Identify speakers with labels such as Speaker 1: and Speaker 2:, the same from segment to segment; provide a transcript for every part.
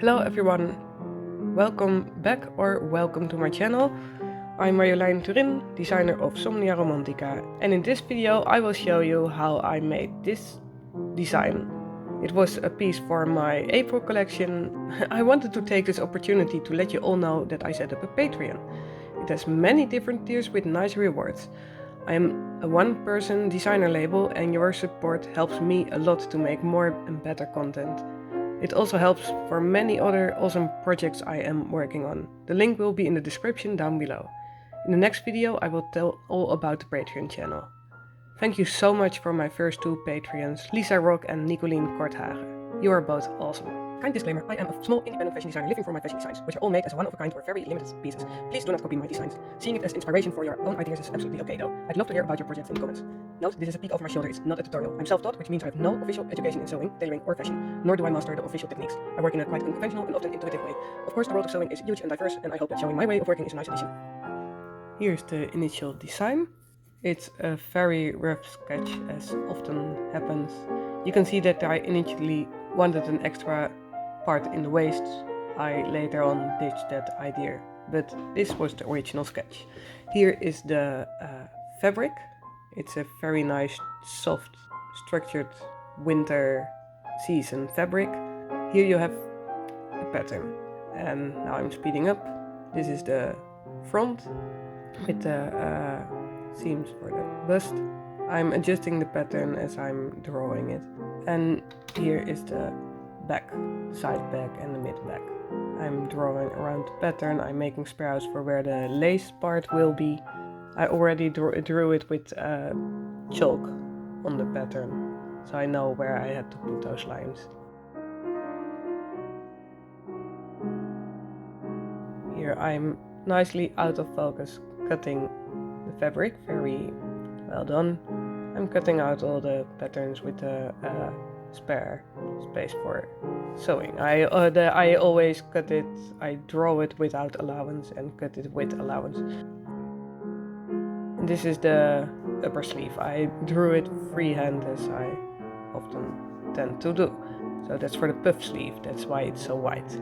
Speaker 1: Hello everyone, welcome back or welcome to my channel. I'm Marjolein Turin, designer of Somnia Romantica, and in this video I will show you how I made this design. It was a piece for my April collection. I wanted to take this opportunity to let you all know that I set up a Patreon. It has many different tiers with nice rewards. I am a one-person designer label and your support helps me a lot to make more and better content. It also helps for many other awesome projects I am working on. The link will be in the description down below. In the next video I will tell all about the Patreon channel. Thank you so much for my first two Patreons, Lisa Rock and Nicolien Korthagen. You are both awesome. Kind disclaimer, I am a small independent fashion designer living from my fashion designs, which are all made as one-of-a-kind or very limited pieces. Please do not copy my designs. Seeing it as inspiration for your own ideas is absolutely okay though. I'd love to hear about your projects in the comments. Note, this is a peek over my shoulder, it's not a tutorial. I'm self-taught, which means I have no official education in sewing, tailoring or fashion, nor do I master the official techniques. I work in a quite unconventional and often intuitive way. Of course, the world of sewing is huge and diverse, and I hope that showing my way of working is a nice addition. Here's the initial design. It's a very rough sketch, as often happens. You can see that I initially wanted an extra part in the waist. I later on ditched that idea, but this was the original sketch. Here is the fabric. It's a very nice, soft, structured winter season fabric. Here you have the pattern, and now I'm speeding up. This is the front with the seams for the bust. I'm adjusting the pattern as I'm drawing it. And here is the back, side back and the mid back. I'm drawing around the pattern. I'm making spirals for where the lace part will be. I already drew it with chalk on the pattern, so I know where I had to put those lines. Here I'm nicely out of focus cutting the fabric, very well done. I'm cutting out all the patterns with the spare space for sewing. I always cut it, I draw it without allowance and cut it with allowance. And this is the upper sleeve. I drew it freehand as I often tend to do. So that's for the puff sleeve, that's why it's so white.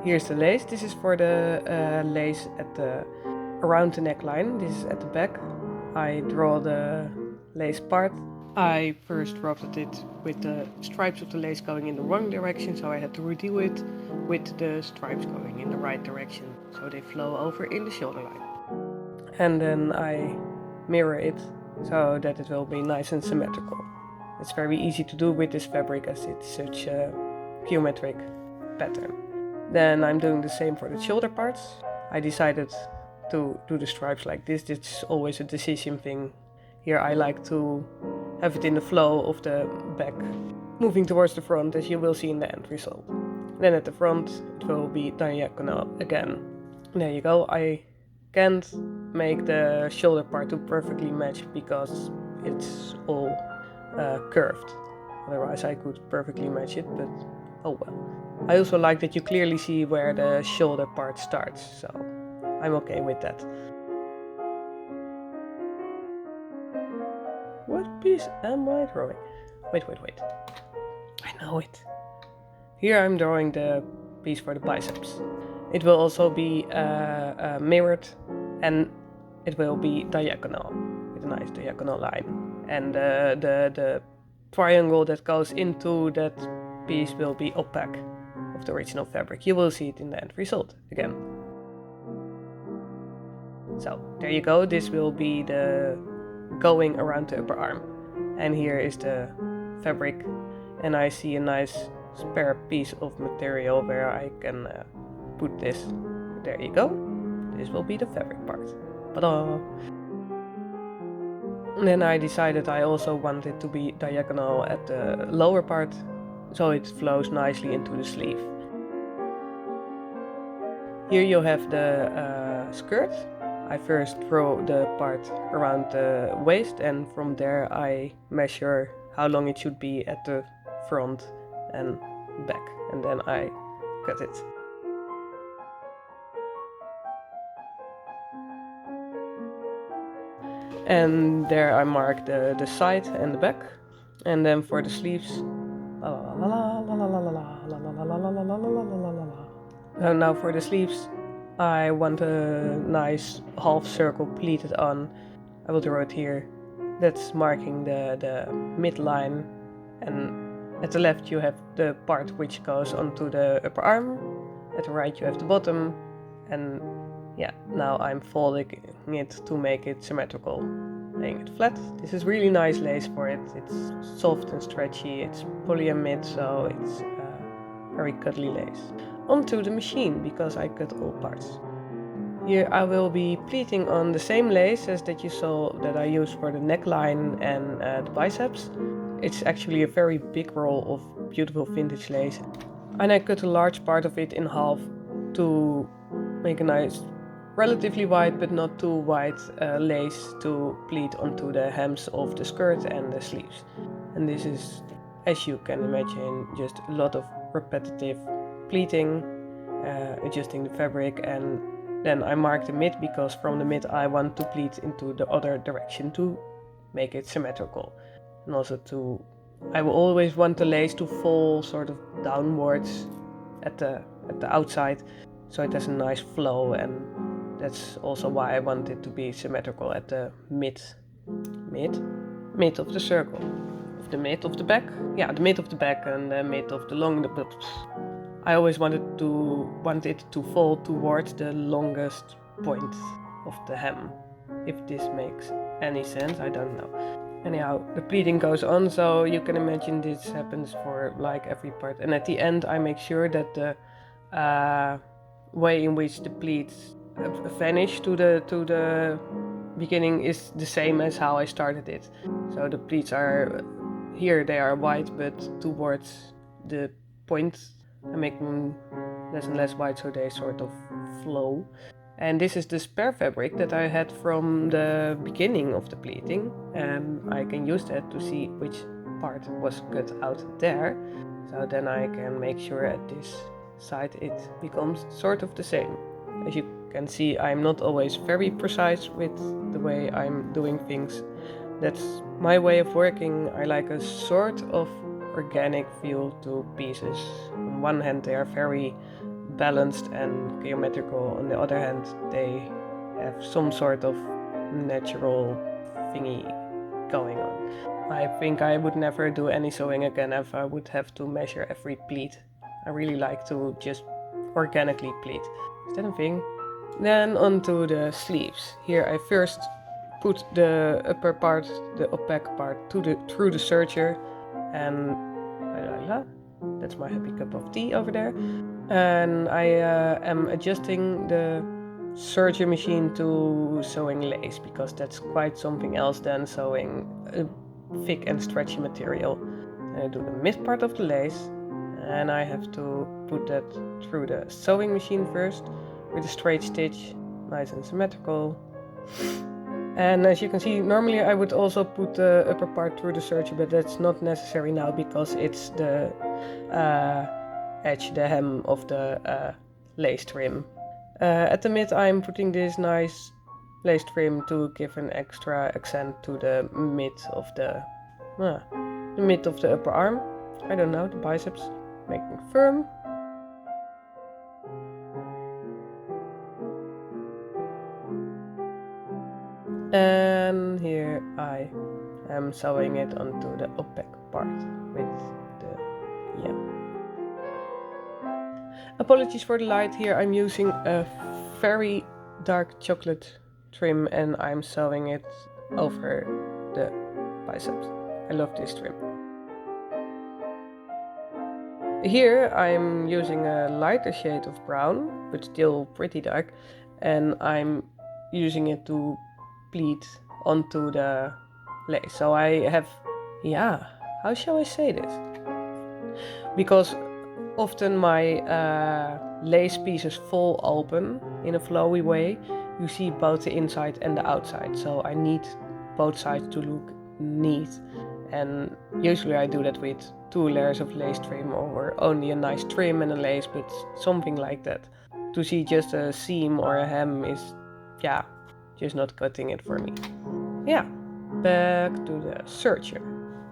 Speaker 1: Here's the lace. This is for the lace at the around the neckline. This is at the back. I draw the lace part. I first rubbed it with the stripes of the lace going in the wrong direction, so I had to redo it with the stripes going in the right direction, so they flow over in the shoulder line. And then I mirror it so that it will be nice and symmetrical. It's very easy to do with this fabric as it's such a geometric pattern. Then I'm doing the same for the shoulder parts. I decided to do the stripes like this. It's always a decision thing. Here I like to have it in the flow of the back, moving towards the front, as you will see in the end result. Then at the front it will be diagonal again. There you go. I can't make the shoulder part to perfectly match because it's all curved. Otherwise I could perfectly match it, but oh well. I also like that you clearly see where the shoulder part starts, so I'm okay with that. What piece am I drawing? Wait. I know it. Here I'm drawing the piece for the biceps. It will also be mirrored and it will be diagonal, with a nice diagonal line. And the triangle that goes into that piece will be opaque of the original fabric. You will see it in the end result again. So there you go. This will be the going around the upper arm. And here is the fabric, and I see a nice spare piece of material where I can put this. There you go. This will be the fabric part. Ta-da! And then I decided I also want it to be diagonal at the lower part, so it flows nicely into the sleeve. Here you have the skirt. I first draw the part around the waist, and from there I measure how long it should be at the front and back, and then I cut it. And there I mark the side and the back, and then for the sleeves, la la la la la la la la la. la la la la la la la la la la la. Now for the sleeves, I want a nice half circle pleated on. I will draw it here. That's marking the midline, and at the left you have the part which goes onto the upper arm. At the right you have the bottom, and yeah, now I'm folding it to make it symmetrical. Laying it flat. This is really nice lace for it. It's soft and stretchy. It's polyamide, so it's very cuddly lace. Onto the machine, because I cut all parts. Here I will be pleating on the same lace as that you saw that I used for the neckline and the biceps. It's actually a very big roll of beautiful vintage lace. And I cut a large part of it in half to make a nice, relatively wide but not too wide lace to pleat onto the hems of the skirt and the sleeves. And this is, as you can imagine, just a lot of repetitive pleating, adjusting the fabric, and then I mark the mid because from the mid I want to pleat into the other direction to make it symmetrical. And also I will always want the lace to fall sort of downwards at the outside, so it has a nice flow, and that's also why I want it to be symmetrical at the mid of the circle. Of the mid of the back? Yeah, the mid of the back and the mid of the long. I always want it to fall towards the longest point of the hem. If this makes any sense, I don't know. Anyhow, the pleating goes on, so you can imagine this happens for like every part. And at the end I make sure that the way in which the pleats vanish to the beginning is the same as how I started it. So the pleats are, here they are wide, but towards the point I make them less and less wide so they sort of flow. And this is the spare fabric that I had from the beginning of the pleating, and I can use that to see which part was cut out there. So then I can make sure at this side it becomes sort of the same. As you can see, I'm not always very precise with the way I'm doing things. That's my way of working. I like a sort of organic feel to pieces. On one hand they are very balanced and geometrical, on the other hand they have some sort of natural thingy going on. I think I would never do any sewing again if I would have to measure every pleat. I really like to just organically pleat. Is that a thing? Then onto the sleeves. Here I first put the upper part, the opaque part, through the serger, and that's my happy cup of tea over there. And I am adjusting the serger machine to sewing lace, because that's quite something else than sewing a thick and stretchy material. And I do the mid part of the lace, and I have to put that through the sewing machine first with a straight stitch, nice and symmetrical. And as you can see, normally I would also put the upper part through the serger, but that's not necessary now because it's the edge, the hem of the lace trim. At the mid I'm putting this nice lace trim to give an extra accent to the mid of the upper arm. I don't know, the biceps, making it firm. And here I am sewing it onto the opaque part with the, Apologies for the light. Here I'm using a very dark chocolate trim and I'm sewing it over the biceps. I love this trim. Here I'm using a lighter shade of brown, but still pretty dark, and I'm using it to pleat onto the lace. So I have, how shall I say this? Because often my lace pieces fall open in a flowy way. You see both the inside and the outside, so I need both sides to look neat. And usually I do that with 2 layers of lace trim, or only a nice trim and a lace, but something like that. To see just a seam or a hem is, just not cutting it for me. Back to the serger.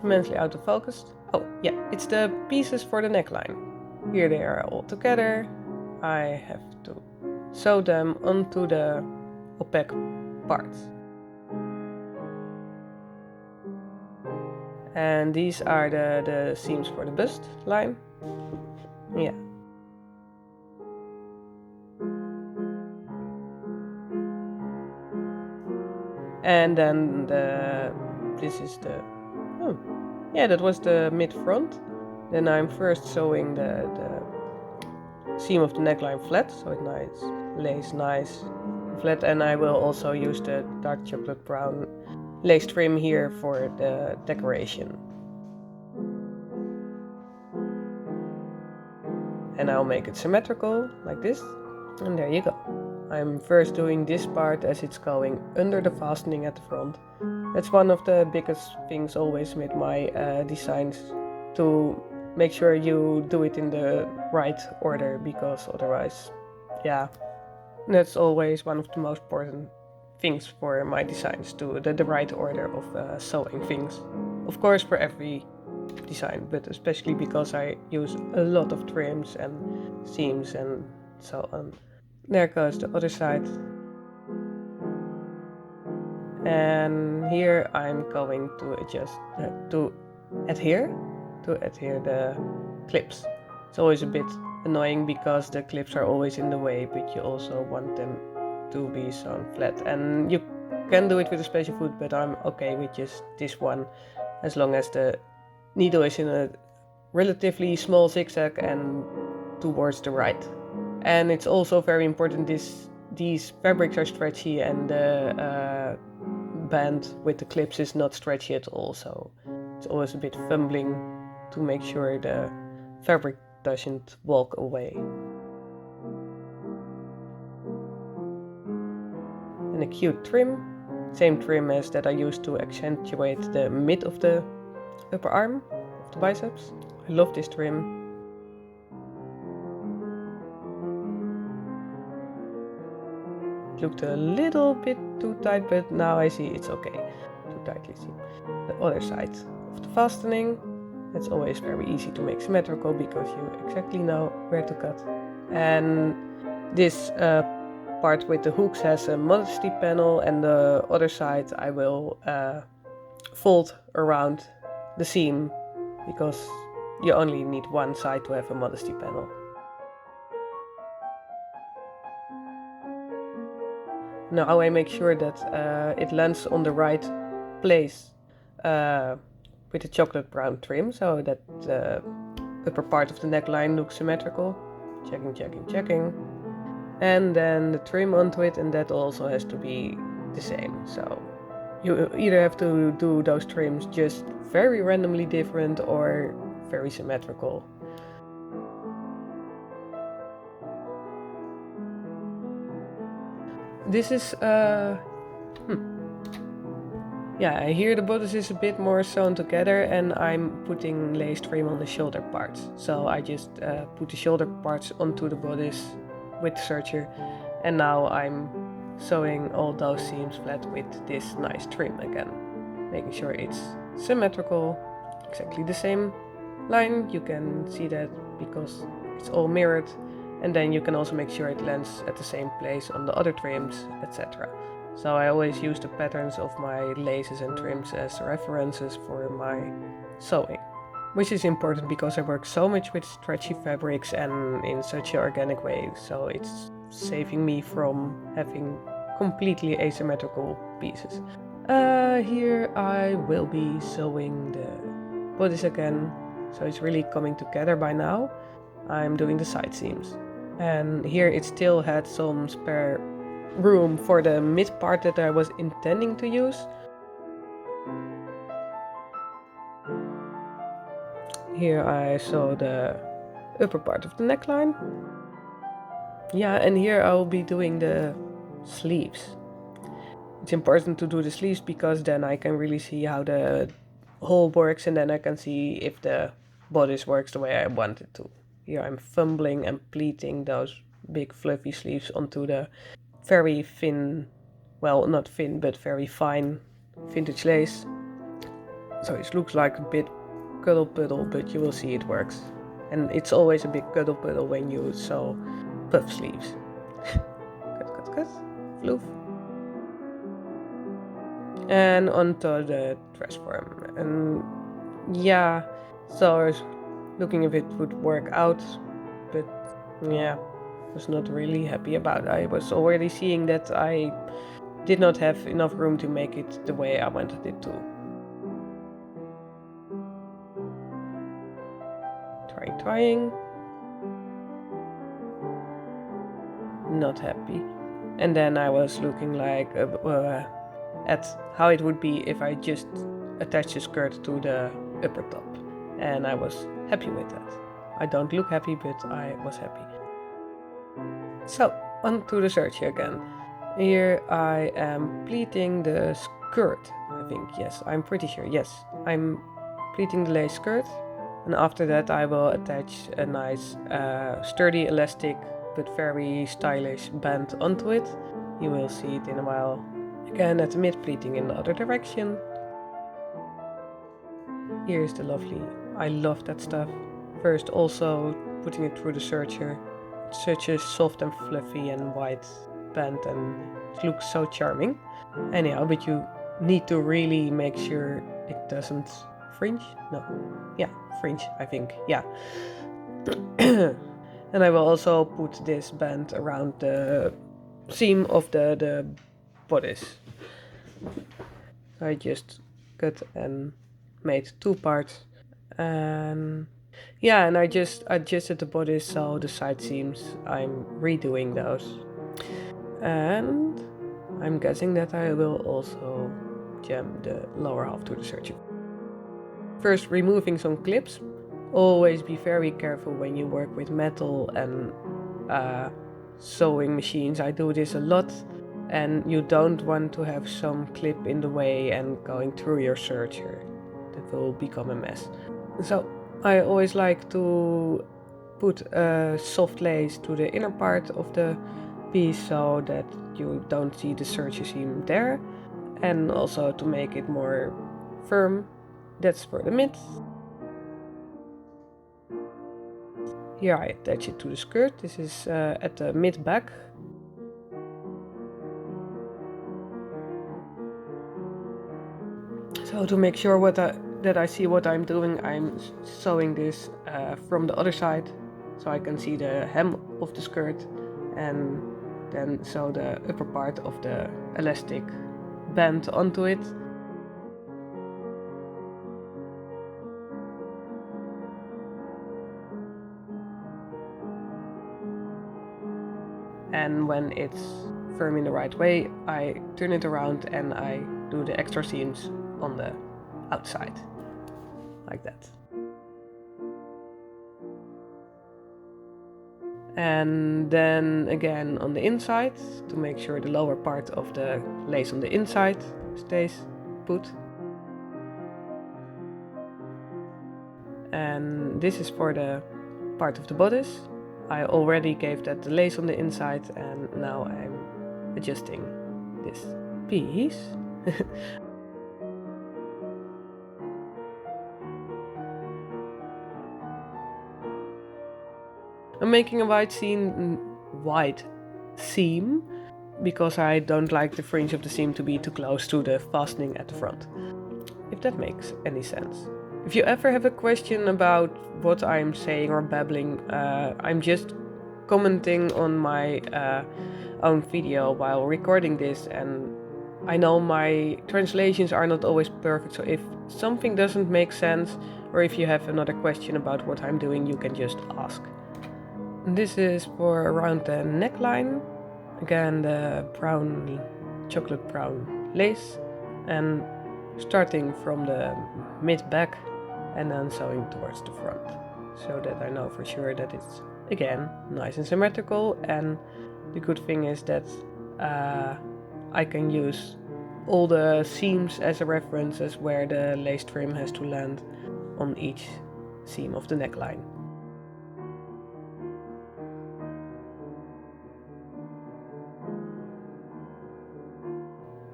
Speaker 1: Immensely out of focus. Oh yeah, it's the pieces for the neckline. Here they are all together. I have to sew them onto the opaque parts. And these are the seams for the bust line. Yeah. And then this is the, oh, yeah, that was the mid front. Then I'm first sewing the seam of the neckline flat, so it lays nice flat, and I will also use the dark chocolate brown lace trim here for the decoration. And I'll make it symmetrical, like this, and there you go. I'm first doing this part as it's going under the fastening at the front. That's one of the biggest things always with my designs, to make sure you do it in the right order, because otherwise, yeah, that's always one of the most important things for my designs, to the right order of sewing things. Of course, for every design, but especially because I use a lot of trims and seams and so on. There goes the other side. And here I'm going to adjust to adhere the clips. It's always a bit annoying because the clips are always in the way, but you also want them to be sewn flat. And you can do it with a special foot, but I'm okay with just this one, as long as the needle is in a relatively small zigzag and towards the right. And it's also very important, these fabrics are stretchy, and the band with the clips is not stretchy at all, so it's always a bit fumbling to make sure the fabric doesn't walk away. And a cute trim, same trim as that I used to accentuate the mid of the upper arm of the biceps. I love this trim. It looked a little bit too tight, but now I see it's okay. Too tightly seam. The other side of the fastening. It's always very easy to make symmetrical because you exactly know where to cut. And this part with the hooks has a modesty panel, and the other side I will fold around the seam, because you only need one side to have a modesty panel. Now I make sure that it lands on the right place with the chocolate brown trim, so that the upper part of the neckline looks symmetrical. Checking. And then the trim onto it, and that also has to be the same. So you either have to do those trims just very randomly different or very symmetrical. This is, yeah, here the bodice is a bit more sewn together, and I'm putting lace trim on the shoulder parts. So I just put the shoulder parts onto the bodice with the serger, and now I'm sewing all those seams flat with this nice trim again, making sure it's symmetrical, exactly the same line. You can see that because it's all mirrored. And then you can also make sure it lands at the same place on the other trims, etc. So I always use the patterns of my laces and trims as references for my sewing. Which is important because I work so much with stretchy fabrics and in such an organic way. So it's saving me from having completely asymmetrical pieces. Here I will be sewing the bodice again. So it's really coming together by now. I'm doing the side seams. And here it still had some spare room for the mid part that I was intending to use. Here I sew the upper part of the neckline. Yeah, and here I will be doing the sleeves. It's important to do the sleeves because then I can really see how the whole works, and then I can see if the bodice works the way I want it to. Here I'm fumbling and pleating those big fluffy sleeves onto the very thin, well, not thin, but very fine vintage lace. So it looks like a bit cuddle puddle, but you will see it works. And it's always a big cuddle puddle when you sew puff sleeves. Cut, floof. And onto the dress form. And yeah, so I was looking if it would work out, but yeah, was not really happy about it. I was already seeing that I did not have enough room to make it the way I wanted it to. Trying. Not happy. And then I was looking like at how it would be if I just attached the skirt to the upper top. And I was happy with that. I don't look happy, but I was happy. So, on to the search again. Here I am pleating the skirt, I think. Yes, I'm pretty sure. Yes, I'm pleating the lace skirt. And after that I will attach a nice sturdy elastic but very stylish band onto it. You will see it in a while. Again at the mid pleating in the other direction. Here's the lovely, I love that stuff. First also putting it through the serger. It's such a soft and fluffy and white band and it looks so charming. Anyhow, but you need to really make sure it doesn't fringe? No. Yeah, fringe, I think. Yeah. And I will also put this band around the seam of the bodice. I just cut and made 2 parts. And yeah, and I just adjusted the bodice so the side seams, I'm redoing those. And I'm guessing that I will also jam the lower half to the serger. First, removing some clips. Always be very careful when you work with metal and sewing machines. I do this a lot, and you don't want to have some clip in the way and going through your serger. That will become a mess. So I always like to put a soft lace to the inner part of the piece so that you don't see the serger seam there, and also to make it more firm. That's for the mid. Here I attach it to the skirt. This is at the mid back. So to make sure that I see what I'm doing, I'm sewing this from the other side so I can see the hem of the skirt, and then sew the upper part of the elastic band onto it. And when it's firm in the right way, I turn it around and I do the extra seams on the outside, like that. And then again on the inside, to make sure the lower part of the lace on the inside stays put. And this is for the part of the bodice. I already gave that the lace on the inside, and now I'm adjusting this piece. I'm making a white seam because I don't like the fringe of the seam to be too close to the fastening at the front, if that makes any sense. If you ever have a question about what I'm saying or babbling, I'm just commenting on my own video while recording this, and I know my translations are not always perfect, so if something doesn't make sense or if you have another question about what I'm doing, you can just ask. This is for around the neckline. Again, the chocolate brown lace, and starting from the mid back and then sewing towards the front, so that I know for sure that it's again nice and symmetrical. And the good thing is that I can use all the seams as a reference as where the lace trim has to land on each seam of the neckline.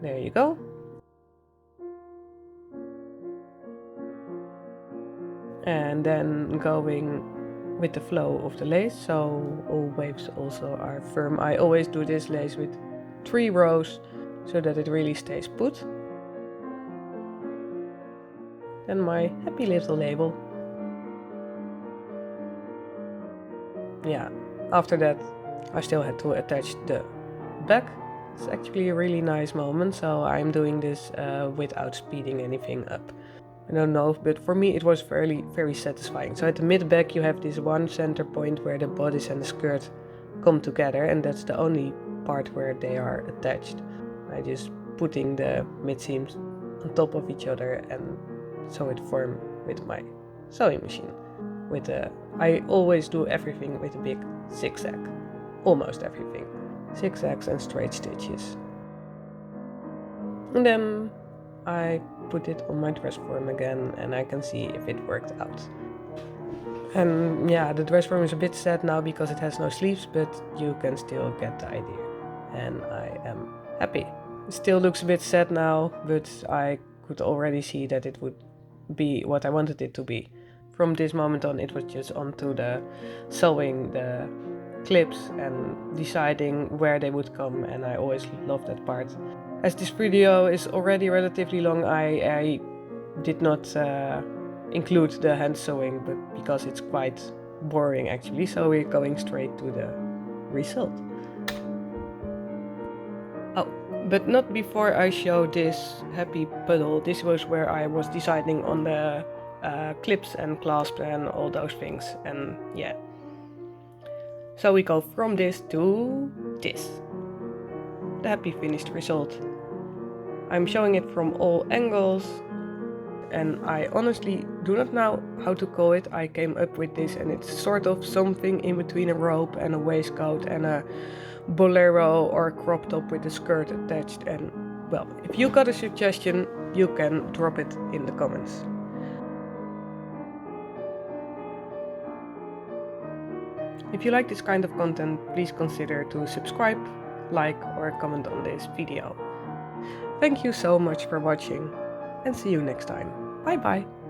Speaker 1: There you go. And then going with the flow of the lace, so all waves also are firm. I always do this lace with 3 rows so that it really stays put. And my happy little label. Yeah, after that I still had to attach the back. It's actually a really nice moment, so I'm doing this without speeding anything up. I don't know, but for me it was very satisfying. So at the mid back you have this one center point where the bodice and the skirt come together, and that's the only part where they are attached. I just putting the mid seams on top of each other and sew it firm with my sewing machine. I always do everything with a big zigzag, almost everything. Zigzags and straight stitches. And then I put it on my dress form again and I can see if it worked out. And yeah, the dress form is a bit sad now because it has no sleeves, but you can still get the idea. And I am happy. It still looks a bit sad now, but I could already see that it would be what I wanted it to be. From this moment on, it was just onto the sewing the clips and deciding where they would come, and I always loved that part. As this video is already relatively long, I did not include the hand sewing, but because it's quite boring actually, so we're going straight to the result. Oh, but not before I show this happy puddle. This was where I was deciding on the clips and clasp and all those things, and yeah. So we go from this to this. The happy finished result. I'm showing it from all angles, and I honestly do not know how to call it. I came up with this and it's sort of something in between a robe and a waistcoat and a bolero or a crop top with a skirt attached. And well, if you got a suggestion, you can drop it in the comments. If you like this kind of content, please consider to subscribe, like or comment on this video. Thank you so much for watching and see you next time. Bye bye!